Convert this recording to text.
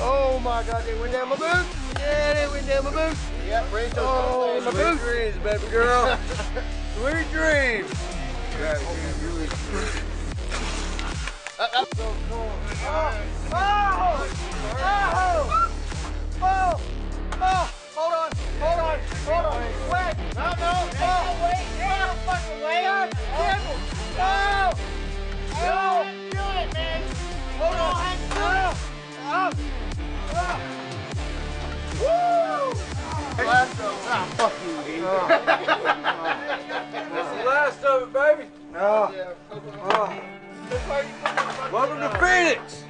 Oh my God, they went down my boot. Yeah, they went down my boot. Yeah, Rachel. Oh, my boot. Sweet dreams, baby girl. Sweet dreams. So cool. Oh! Hold on. Wait. No. Wait. No fucking way. No. No. Do it, man. Hold on. Woo! Last of fuck you. That's the last of it, baby. Oh. Welcome to Phoenix.